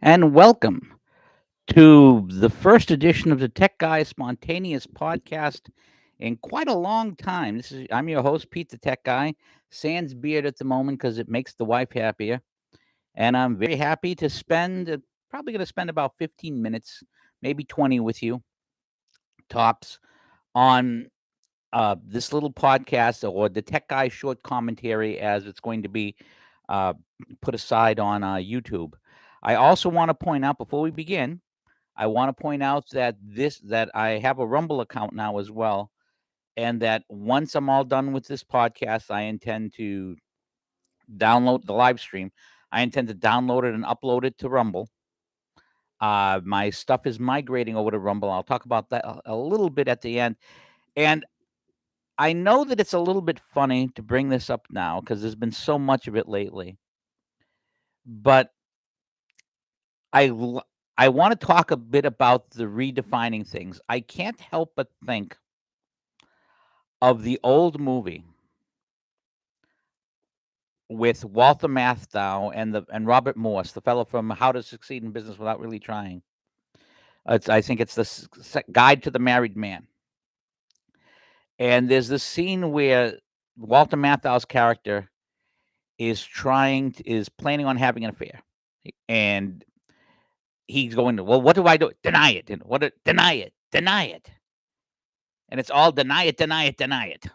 and welcome to the first edition of the Tech Guy Spontaneous Podcast in quite a long time. I'm your host, Pete the Tech Guy, sans beard at the moment because it makes the wife happier, and I'm very happy to spend probably going to spend about 15 minutes, maybe 20 with you tops on this little podcast or the Tech Guy short commentary as it's going to be uh, put aside on YouTube. I also want to point out before we begin, I want to point out that I have a Rumble account now as well, and that once I'm all done with this podcast, I intend to download the live stream. I intend to download it and upload it to Rumble. My stuff is migrating over to Rumble. I'll talk about that a little bit at the end. And I know that it's a little bit funny to bring this up now because there's been so much of it lately. But I want to talk a bit about the redefining things. I can't help but think of the old movie with Walter Matthau and Robert Morse, the fellow from How to Succeed in Business Without Really Trying. I think it's the Guide to the Married Man. And there's this scene where Walter Matthau's character is planning on having an affair, and he's going to, well, what do I do? Deny it. And deny it, deny it, and it's all deny it, deny it, deny it.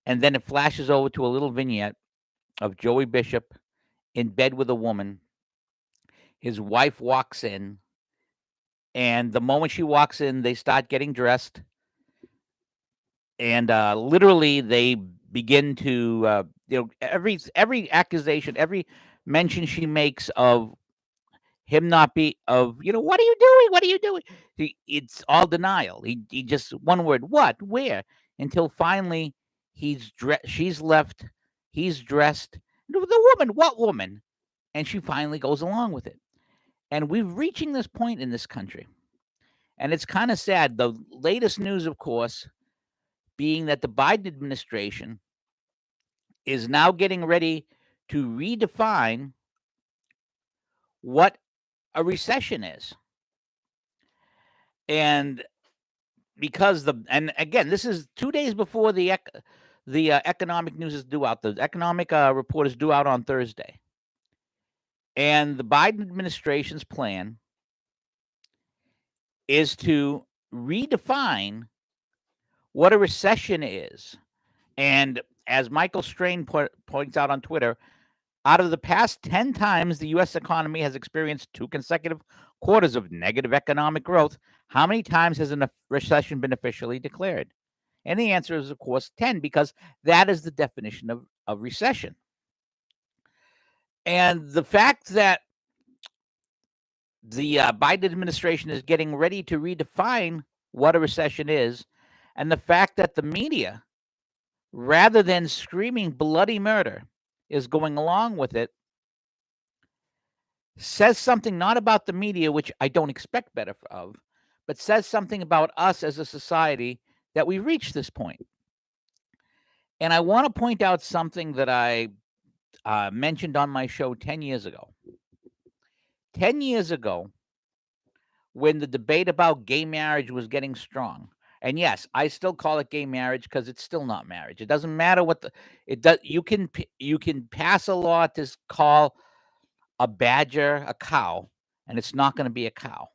And then it flashes over to a little vignette of Joey Bishop in bed with a woman. His wife walks in, and the moment she walks in, they start getting dressed, and literally they begin to, every accusation, every mention she makes of him not be of, what are you doing? What are you doing? It's all denial. He just one word, what, where, until finally she's left, he's dressed. The woman, what woman? And she finally goes along with it. And we're reaching this point in this country. And it's kind of sad. The latest news, of course, being that the Biden administration is now getting ready to redefine what a recession is. And and again, this is 2 days before the economic news is due out. The economic report is due out on Thursday. And the Biden administration's plan is to redefine what a recession is. And as Michael Strain points out on Twitter, out of the past 10 times the U.S. economy has experienced 2 consecutive quarters of negative economic growth, how many times has a recession been officially declared? And the answer is, of course, 10, because that is the definition of recession. And the fact that the Biden administration is getting ready to redefine what a recession is, and the fact that the media, rather than screaming bloody murder, is going along with it, says something not about the media, which I don't expect better of, but says something about us as a society that we reached this point. And I want to point out something that I mentioned on my show 10 years ago. 10 years ago, when the debate about gay marriage was getting strong, and yes, I still call it gay marriage because it's still not marriage. It doesn't matter what it does. You can pass a law to call a badger a cow, and it's not going to be a cow.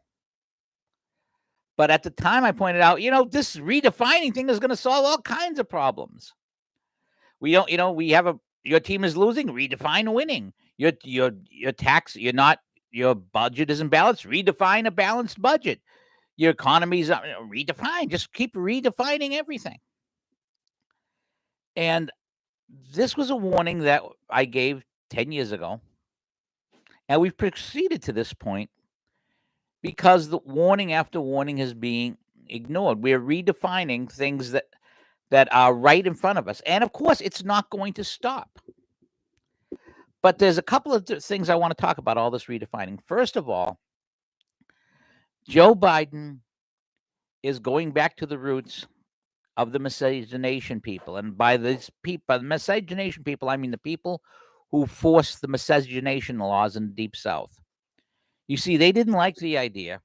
But at the time, I pointed out, this redefining thing is going to solve all kinds of problems. We don't, we have your team is losing, redefine winning. Your tax, your budget isn't balanced, redefine a balanced budget. Your economy's redefine, just keep redefining everything. And this was a warning that I gave 10 years ago. And we've proceeded to this point because the warning after warning is being ignored. We're redefining things that are right in front of us. And of course, it's not going to stop. But there's a couple of things I want to talk about all this redefining. First of all, Joe Biden is going back to the roots of the miscegenation people. And by these people, the miscegenation people, I mean the people who forced the miscegenation laws in the Deep South. You see, they didn't like the idea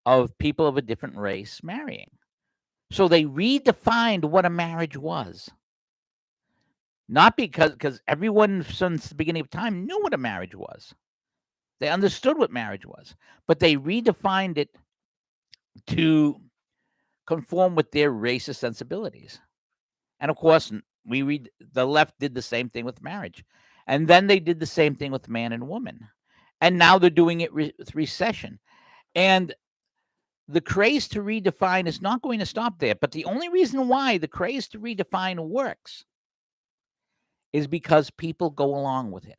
of people of a different race marrying. So they redefined what a marriage was. Not because everyone since the beginning of time knew what a marriage was. They understood what marriage was, but they redefined it to conform with their racist sensibilities. And of course, we read the left did the same thing with marriage. And then they did the same thing with man and woman. And now they're doing it with recession. And the craze to redefine is not going to stop there. But the only reason why the craze to redefine works is because people go along with it.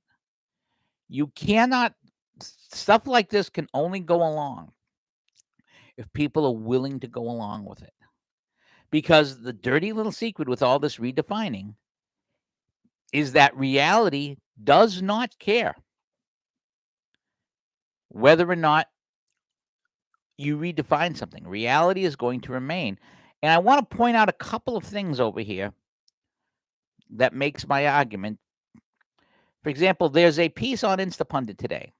You cannot, stuff like this can only go along if people are willing to go along with it. Because the dirty little secret with all this redefining is that reality does not care whether or not you redefine something. Reality is going to remain. And I want to point out a couple of things over here that makes my argument. For example, there's a piece on Instapundit today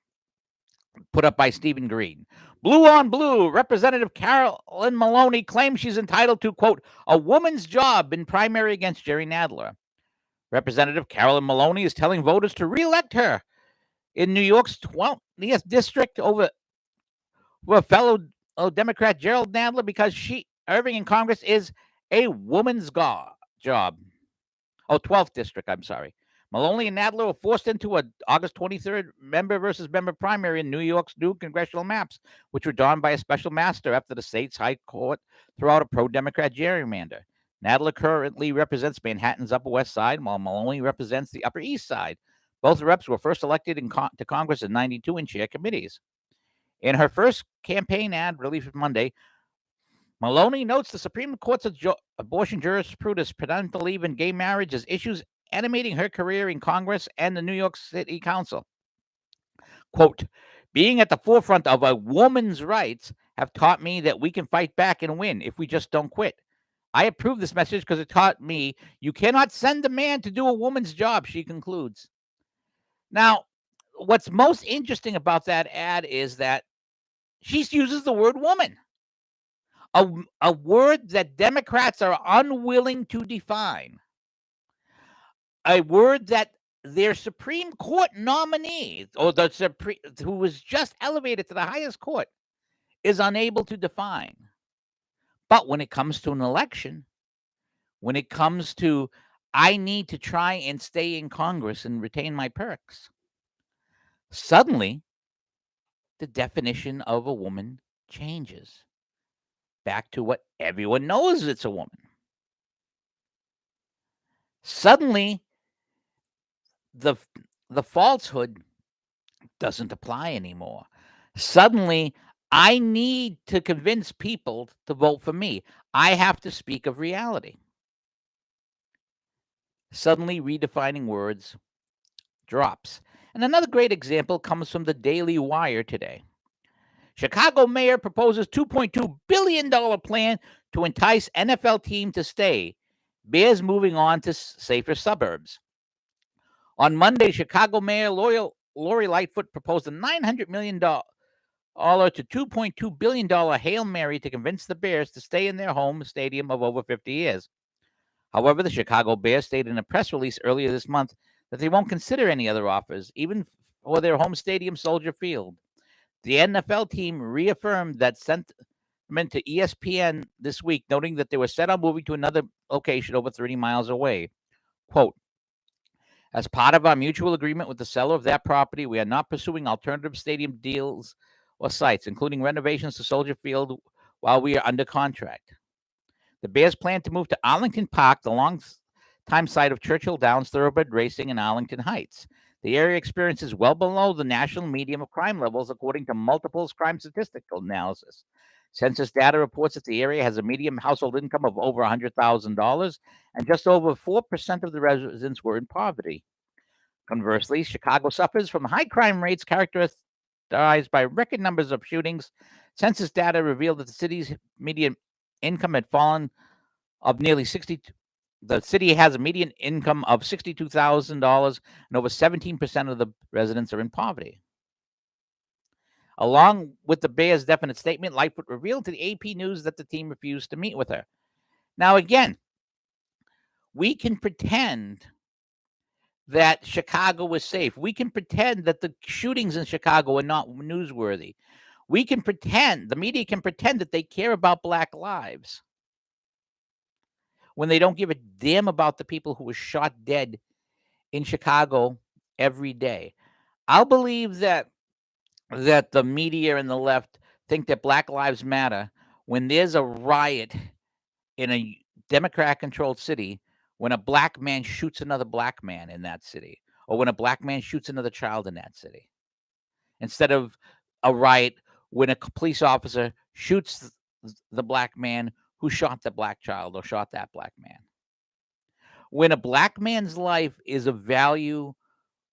put up by Stephen Green. Blue on blue, Representative Carolyn Maloney claims she's entitled to, quote, a woman's job in primary against Jerry Nadler. Representative Carolyn Maloney is telling voters to reelect her in New York's 20th district over fellow Democrat Gerald Nadler because serving in Congress is a woman's job. 12th district, I'm sorry. Maloney and Nadler were forced into a August 23rd member versus member primary in New York's new congressional maps, which were drawn by a special master after the state's high court threw out a pro-Democrat gerrymander. Nadler currently represents Manhattan's Upper West Side, while Maloney represents the Upper East Side. Both reps were first elected to Congress in '92 and share committees. In her first campaign ad released Monday, Maloney notes the Supreme Court's abortion jurisprudence predominant believe in gay marriage as issues animating her career in Congress and the New York City Council. Quote, being at the forefront of a woman's rights have taught me that we can fight back and win if we just don't quit. I approve this message because it taught me you cannot send a man to do a woman's job, she concludes. Now, what's most interesting about that ad is that she uses the word woman, a word that Democrats are unwilling to define, a word that their Supreme Court nominee, or who was just elevated to the highest court, is unable to define. But when it comes to an election, when it comes to I need to try and stay in Congress and retain my perks, suddenly the definition of a woman changes back to what everyone knows it's a woman. Suddenly, the falsehood doesn't apply anymore. Suddenly, I need to convince people to vote for me. I have to speak of reality. Suddenly, redefining words drops. And another great example comes from the Daily Wire today. Chicago mayor proposes $2.2 billion plan to entice NFL team to stay. Bears moving on to safer suburbs. On Monday, Chicago Mayor Lori Lightfoot proposed a $900 million to $2.2 billion Hail Mary to convince the Bears to stay in their home stadium of over 50 years. However, the Chicago Bears stated in a press release earlier this month that they won't consider any other offers, even for their home stadium, Soldier Field. The NFL team reaffirmed that sentiment to ESPN this week, noting that they were set on moving to another location over 30 miles away. Quote, as part of our mutual agreement with the seller of that property, we are not pursuing alternative stadium deals or sites, including renovations to Soldier Field, while we are under contract. The Bears plan to move to Arlington Park, the longtime site of Churchill Downs thoroughbred racing in Arlington Heights. The area experiences well below the national median of crime levels, according to multiple crime statistical analysis. Census data reports that the area has a median household income of over $100,000, and just over 4% of the residents were in poverty. Conversely, Chicago suffers from high crime rates characterized by record numbers of shootings. Census data revealed that the city's median income had fallen of nearly 60. The city has a median income of $62,000, and over 17% of the residents are in poverty. Along with the Bears' definite statement, Lightfoot revealed to the AP News that the team refused to meet with her. Now, again, we can pretend that Chicago was safe. We can pretend that the shootings in Chicago are not newsworthy. We can pretend, the media can pretend that they care about Black lives when they don't give a damn about the people who were shot dead in Chicago every day. I'll believe that the media and the left think that Black Lives Matter when there's a riot in a Democrat controlled city when a black man shoots another black man in that city, or when a black man shoots another child in that city, instead of a riot when a police officer shoots the black man who shot the black child or shot that black man. When a black man's life is of value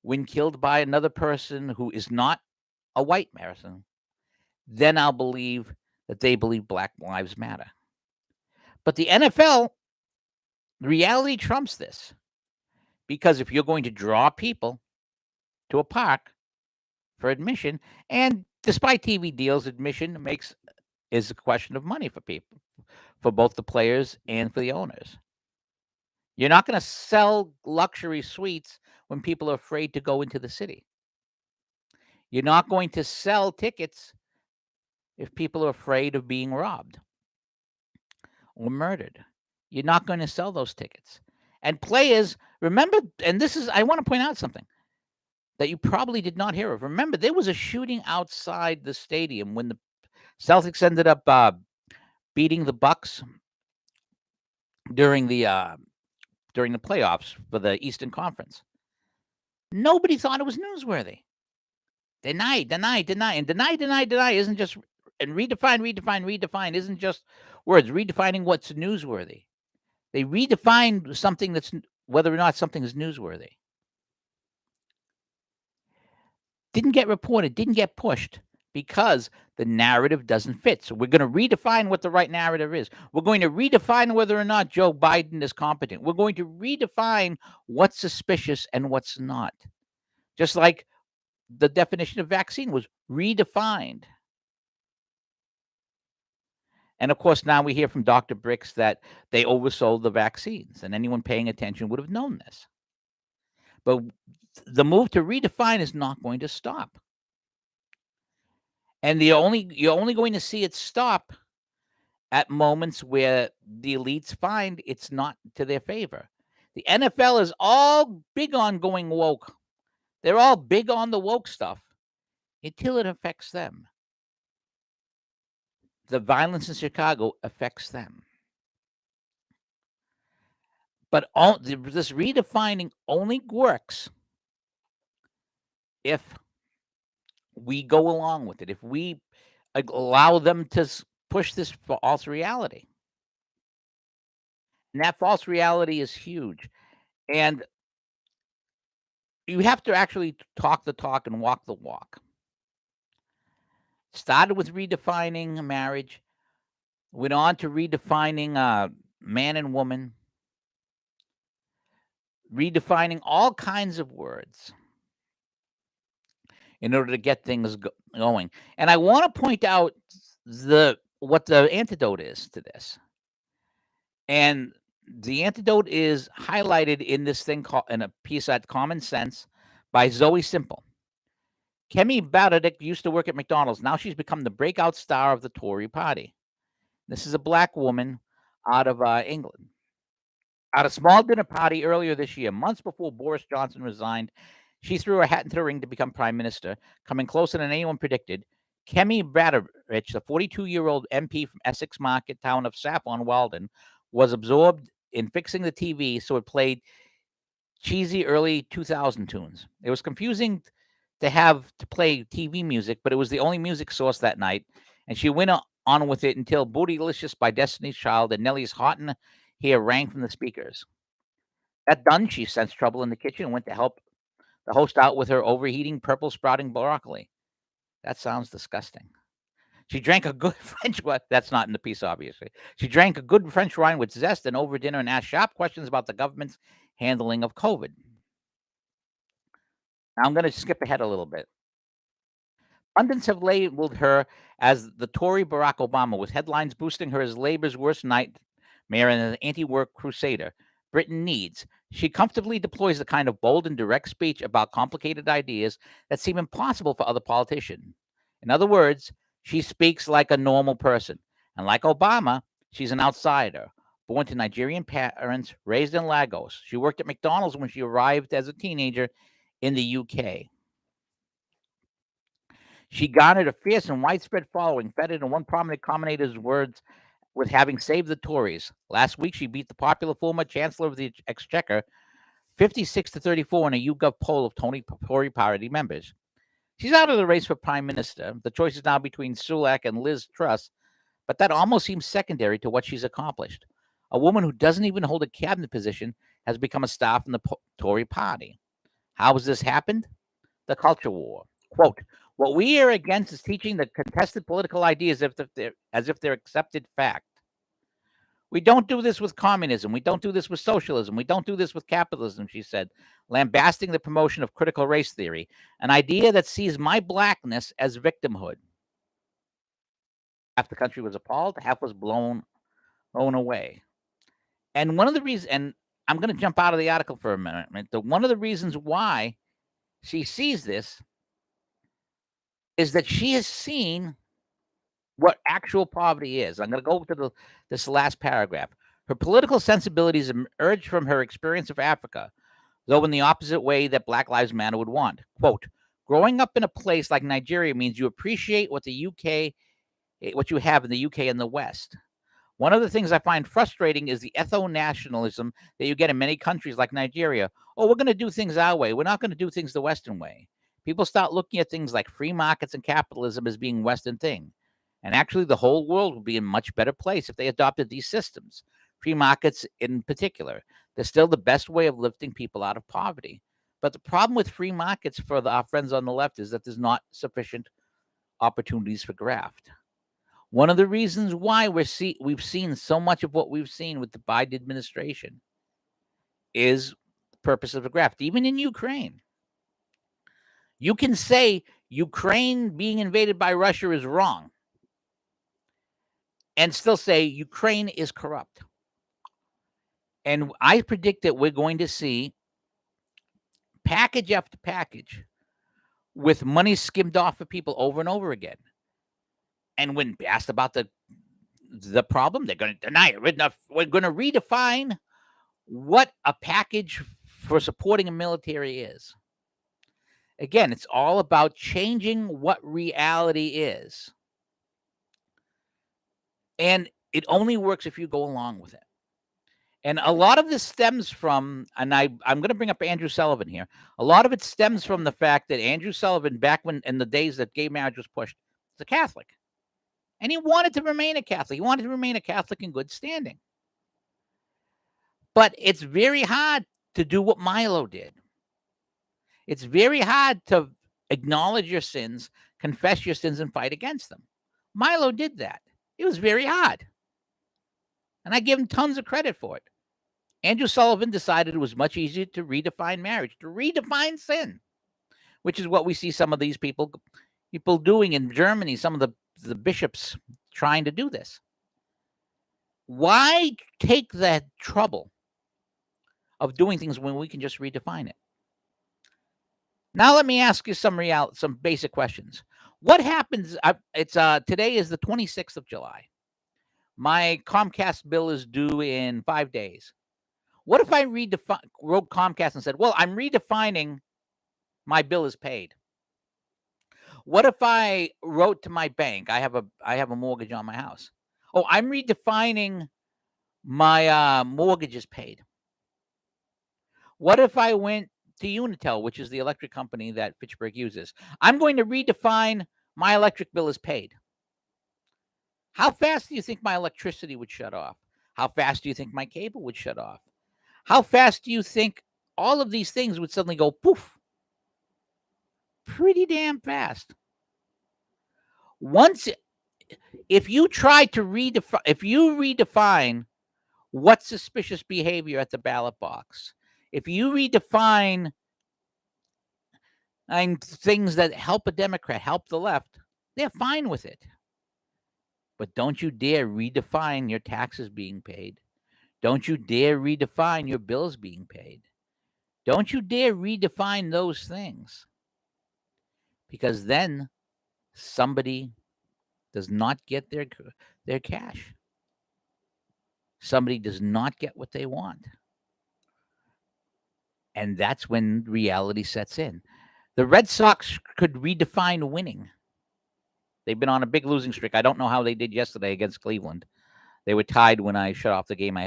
when killed by another person who is not a white person, then I'll believe that they believe Black Lives Matter. But the NFL, reality trumps this. Because if you're going to draw people to a park for admission, and despite TV deals, admission is a question of money for people, for both the players and for the owners. You're not going to sell luxury suites when people are afraid to go into the city. You're not going to sell tickets if people are afraid of being robbed or murdered. You're not going to sell those tickets. And players, remember, and this is, I want to point out something that you probably did not hear of. Remember, there was a shooting outside the stadium when the Celtics ended up beating the Bucks during the playoffs for the Eastern Conference. Nobody thought it was newsworthy. Deny, and deny isn't just, and redefine isn't just words. Redefining what's newsworthy. They redefine something that's whether or not something is newsworthy. Didn't get reported, didn't get pushed because the narrative doesn't fit. So we're going to redefine what the right narrative is. We're going to redefine whether or not Joe Biden is competent. We're going to redefine what's suspicious and what's not. Just like the definition of vaccine was redefined. And of course, now we hear from Dr. Bricks that they oversold the vaccines, and anyone paying attention would have known this. But the move to redefine is not going to stop. And you're only going to see it stop at moments where the elites find it's not to their favor. The NFL is all big on going woke. They're all big on the woke stuff until it affects them. The violence in Chicago affects them. But this redefining only works if we go along with it, if we allow them to push this false reality. And that false reality is huge. And you have to actually talk the talk and walk the walk. Started with redefining marriage, went on to redefining man and woman, redefining all kinds of words in order to get things going. And I want to point out what the antidote is to this. And the antidote is highlighted in this thing called in a piece at Common Sense by Zoe Simple. Kemi Benedict used to work at McDonald's. Now she's become the breakout star of the Tory party. This is a black woman out of England. At a small dinner party earlier this year, months before Boris Johnson resigned, she threw her hat into the ring to become prime minister, coming closer than anyone predicted. Kemi Benedict, the 42-year-old MP from Essex market town of Saffron Walden, was absorbed in fixing the TV so it played cheesy early 2000 tunes. It was confusing to have to play TV music, but it was the only music source that night, and she went on with it until Bootylicious by Destiny's Child and Nelly's Hot in Here rang from the speakers. That done, she sensed trouble in the kitchen and went to help the host out with her overheating purple sprouting broccoli. That sounds disgusting. She drank a good French wine. That's not in the piece, obviously. She drank a good French wine with zest and over dinner and asked sharp questions about the government's handling of COVID. Now I'm going to skip ahead a little bit. Pundits have labeled her as the Tory Barack Obama, with headlines boosting her as Labour's worst nightmare and an anti work crusader Britain needs. She comfortably deploys the kind of bold and direct speech about complicated ideas that seem impossible for other politicians. In other words, she speaks like a normal person. And like Obama, she's an outsider. Born to Nigerian parents, raised in Lagos. She worked at McDonald's when she arrived as a teenager in the UK. She garnered a fierce and widespread following, feted in one prominent commentator's words with having saved the Tories. Last week, she beat the popular former Chancellor of the Exchequer 56 to 34 in a YouGov poll of Tory party members. She's out of the race for prime minister. The choice is now between Sunak and Liz Truss, but that almost seems secondary to what she's accomplished. A woman who doesn't even hold a cabinet position has become a star from the Tory party. How has this happened? The culture war. Quote, what we are against is teaching the contested political ideas as if they're accepted fact. We don't do this with communism. We don't do this with socialism. We don't do this with capitalism, she said, lambasting the promotion of critical race theory, an idea that sees my blackness as victimhood. Half the country was appalled, half was blown away. And one of the reasons, and I'm going to jump out of the article for a minute, one of the reasons why she sees this is that she has seen what actual poverty is. I'm going to go to this last paragraph. Her political sensibilities emerged from her experience of Africa, though in the opposite way that Black Lives Matter would want. Quote, growing up in a place like Nigeria means you appreciate what you have in the UK and the West. One of the things I find frustrating is the ethno-nationalism that you get in many countries like Nigeria. Oh, we're going to do things our way. We're not going to do things the Western way. People start looking at things like free markets and capitalism as being Western thing. And actually, the whole world would be in a much better place if they adopted these systems, free markets in particular. They're still the best way of lifting people out of poverty. But the problem with free markets for our friends on the left is that there's not sufficient opportunities for graft. One of the reasons why we've seen so much of what we've seen with the Biden administration is the purpose of the graft. Even in Ukraine, you can say Ukraine being invaded by Russia is wrong and still say Ukraine is corrupt. And I predict that we're going to see package after package with money skimmed off of people over and over again. And when asked about the problem, they're going to deny it. We're going to redefine what a package for supporting a military is. Again, it's all about changing what reality is. And it only works if you go along with it. And a lot of this stems from, and I'm going to bring up Andrew Sullivan here. A lot of it stems from the fact that Andrew Sullivan, back when in the days that gay marriage was pushed, was a Catholic. And he wanted to remain a Catholic. He wanted to remain a Catholic in good standing. But it's very hard to do what Milo did. It's very hard to acknowledge your sins, confess your sins, and fight against them. Milo did that. It was very hard. And I give him tons of credit for it. Andrew Sullivan decided it was much easier to redefine marriage, to redefine sin, which is what we see some of these people doing in Germany, some of the bishops trying to do this. Why take that trouble of doing things when we can just redefine it? Now let me ask you some basic questions. What happens? Today is the 26th of July. My Comcast bill is due in 5 days. What if I wrote Comcast and said, "Well, I'm redefining my bill is paid"? What if I wrote to my bank? I have a mortgage on my house. Oh, I'm redefining my mortgage is paid. What if I went to Unitel, which is the electric company that Fitchburg uses? I'm going to redefine my electric bill is paid. How fast do you think my electricity would shut off? How fast do you think my cable would shut off? How fast do you think all of these things would suddenly go poof? Pretty damn fast. If you try to redefine what's suspicious behavior at the ballot box, if you redefine And things that help a Democrat, help the left, they're fine with it. But don't you dare redefine your taxes being paid. Don't you dare redefine your bills being paid. Don't you dare redefine those things, because then somebody does not get their cash. Somebody does not get what they want. And that's when reality sets in. The Red Sox could redefine winning. They've been on a big losing streak. I don't know how they did yesterday against Cleveland. They were tied when I shut off the game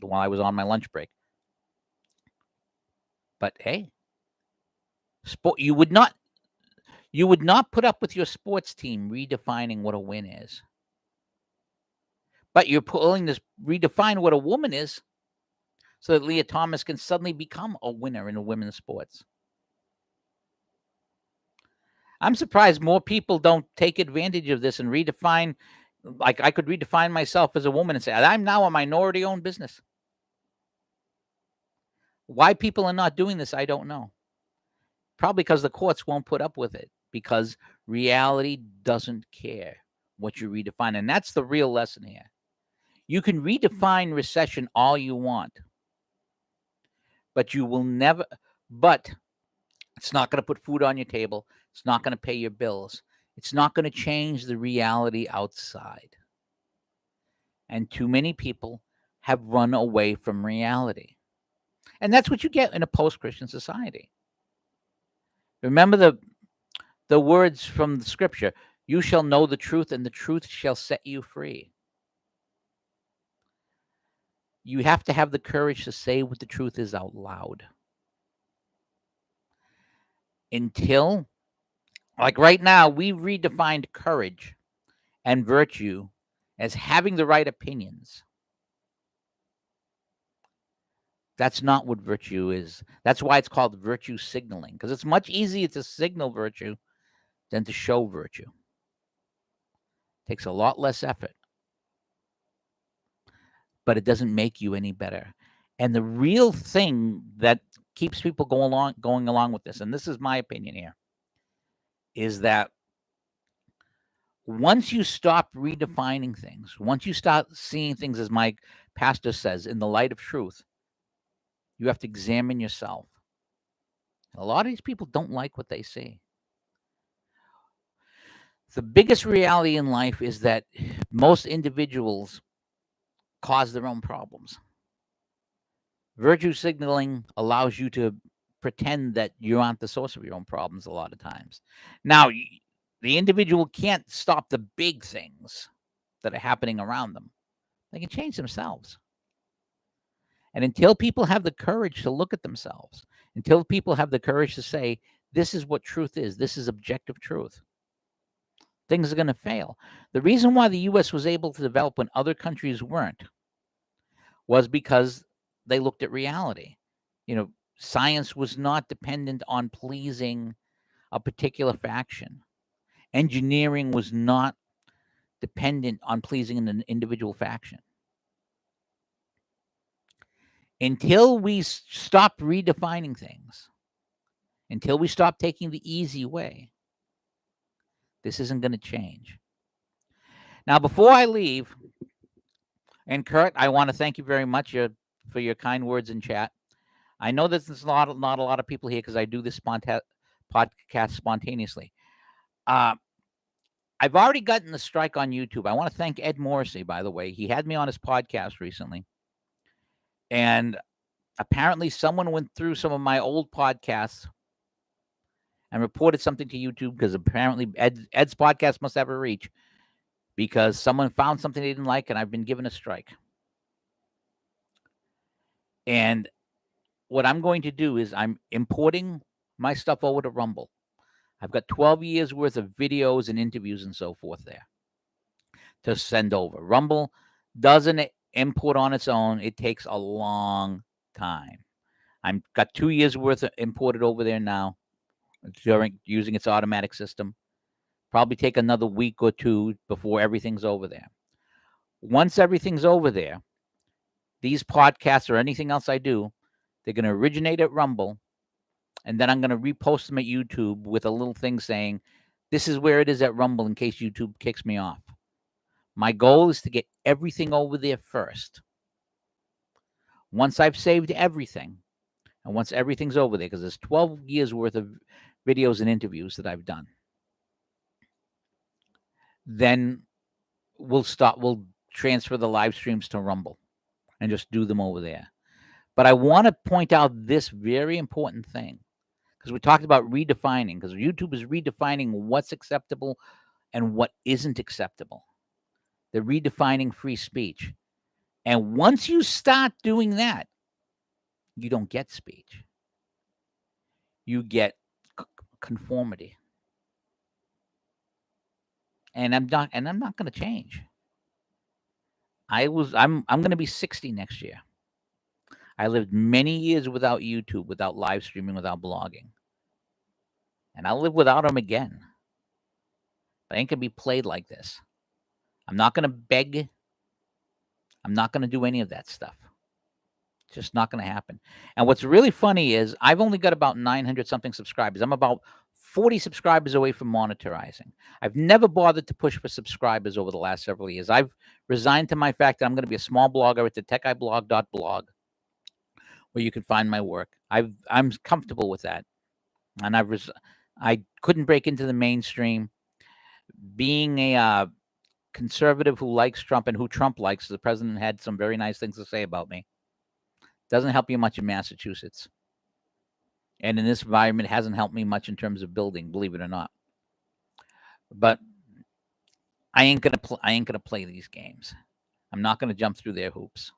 while I was on my lunch break. But hey, you would not put up with your sports team redefining what a win is. But you're pulling this redefine what a woman is so that Leah Thomas can suddenly become a winner in women's sports. I'm surprised more people don't take advantage of this and redefine. Like, I could redefine myself as a woman and say, I'm now a minority-owned business. Why people are not doing this, I don't know. Probably because the courts won't put up with it, because reality doesn't care what you redefine. And that's the real lesson here. You can redefine recession all you want, but you will never, but it's not going to put food on your table. It's not going to pay your bills. It's not going to change the reality outside. And too many people have run away from reality. And that's what you get in a post-Christian society. Remember the words from the scripture, you shall know the truth and the truth shall set you free. You have to have the courage to say what the truth is out loud. Until, like right now, we've redefined courage and virtue as having the right opinions. That's not what virtue is. That's why it's called virtue signaling, because it's much easier to signal virtue than to show virtue. It takes a lot less effort, but it doesn't make you any better. And the real thing that keeps people going along with this, and this is my opinion here, is that once you stop redefining things, once you start seeing things, as my pastor says, in the light of truth, you have to examine yourself. A lot of these people don't like what they see. The biggest reality in life is that most individuals cause their own problems. Virtue signaling allows you to pretend that you aren't the source of your own problems a lot of times. Now, the individual can't stop the big things that are happening around them. They can change themselves. And until people have the courage to look at themselves, until people have the courage to say, this is what truth is, this is objective truth, things are going to fail. The reason why the U.S. was able to develop when other countries weren't was because they looked at reality. Science was not dependent on pleasing a particular faction. Engineering was not dependent on pleasing an individual faction. Until we stop redefining things, until we stop taking the easy way, this isn't going to change. Now, before I leave, and Kurt, I want to thank you very much for your kind words in chat. I know that there's not a lot of people here because I do this podcast spontaneously. I've already gotten the strike on YouTube. I want to thank Ed Morrissey, by the way. He had me on his podcast recently. And apparently someone went through some of my old podcasts and reported something to YouTube, because apparently Ed's podcast must have a reach, because someone found something they didn't like, and I've been given a strike. And what I'm going to do is I'm importing my stuff over to Rumble. I've got 12 years worth of videos and interviews and so forth there to send over. Rumble doesn't import on its own. It takes a long time. I've got 2 years worth of imported over there now during using its automatic system. Probably take another week or two before everything's over there. Once everything's over there, these podcasts or anything else I do, they're going to originate at Rumble, and then I'm going to repost them at YouTube with a little thing saying, "This is where it is at Rumble," in case YouTube kicks me off. My goal is to get everything over there first. Once I've saved everything, and once everything's over there, because there's 12 years worth of videos and interviews that I've done, then we'll transfer the live streams to Rumble and just do them over there. But I want to point out this very important thing, because we talked about redefining, because YouTube is redefining what's acceptable and what isn't acceptable. They're redefining free speech. And once you start doing that, you don't get speech. You get conformity. And I'm not going to change. I'm going to be 60 next year. I lived many years without YouTube, without live streaming, without blogging. And I'll live without them again. But I ain't going to be played like this. I'm not going to beg. I'm not going to do any of that stuff. It's just not going to happen. And what's really funny is I've only got about 900 something subscribers. I'm about 40 subscribers away from monetizing. I've never bothered to push for subscribers over the last several years. I've resigned to my fact that I'm going to be a small blogger at the techiblog.blog, where you can find my work. I'm comfortable with that. And I couldn't break into the mainstream. Being a conservative who likes Trump and who Trump likes, the president had some very nice things to say about me. Doesn't help you much in Massachusetts. And in this environment, it hasn't helped me much in terms of building, believe it or not. But I ain't gonna play these games. I'm not gonna jump through their hoops.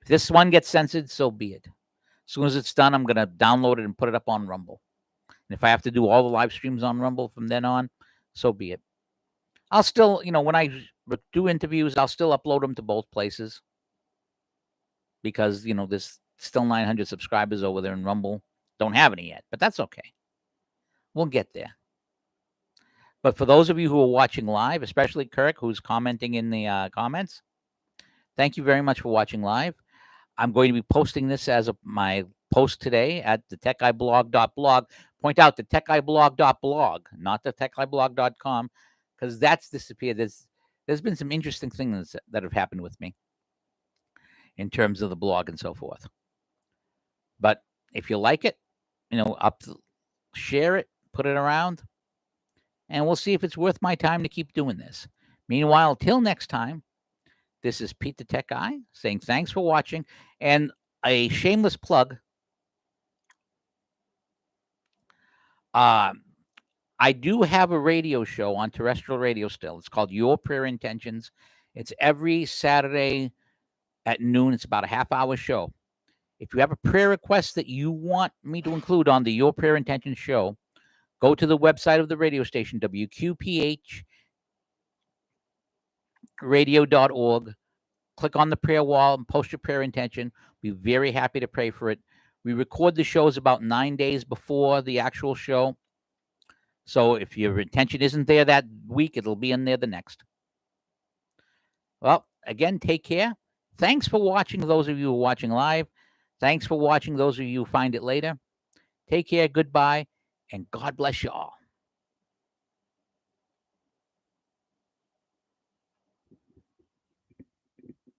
If this one gets censored, so be it. As soon as it's done, I'm gonna download it and put it up on Rumble. And if I have to do all the live streams on Rumble from then on, so be it. I'll still, when I do interviews, I'll still upload them to both places, because there's still 900 subscribers over there in Rumble. Don't have any yet, but that's okay. We'll get there. But for those of you who are watching live, especially Kirk, who's commenting in the comments, thank you very much for watching live. I'm going to be posting this as my post today at the techguiblog.blog. Point out the techguiblog.blog, not the techguiblog.com, because that's disappeared. There's been some interesting things that have happened with me in terms of the blog and so forth. But if you like it, share it, put it around, and we'll see if it's worth my time to keep doing this. Meanwhile, till next time, this is Pete the Tech Guy saying thanks for watching, and a shameless plug. I do have a radio show on terrestrial radio still. It's called Your Prayer Intentions. It's every Saturday at noon. It's about a half-hour show. If you have a prayer request that you want me to include on the Your Prayer Intentions show, go to the website of the radio station, wqphradio.org. Click on the prayer wall and post your prayer intention. Be very happy to pray for it. We record the shows about 9 days before the actual show. So if your intention isn't there that week, it'll be in there the next. Well, again, take care. Thanks for watching, those of you who are watching live. Thanks for watching, those of you who find it later. Take care, goodbye, and God bless you all.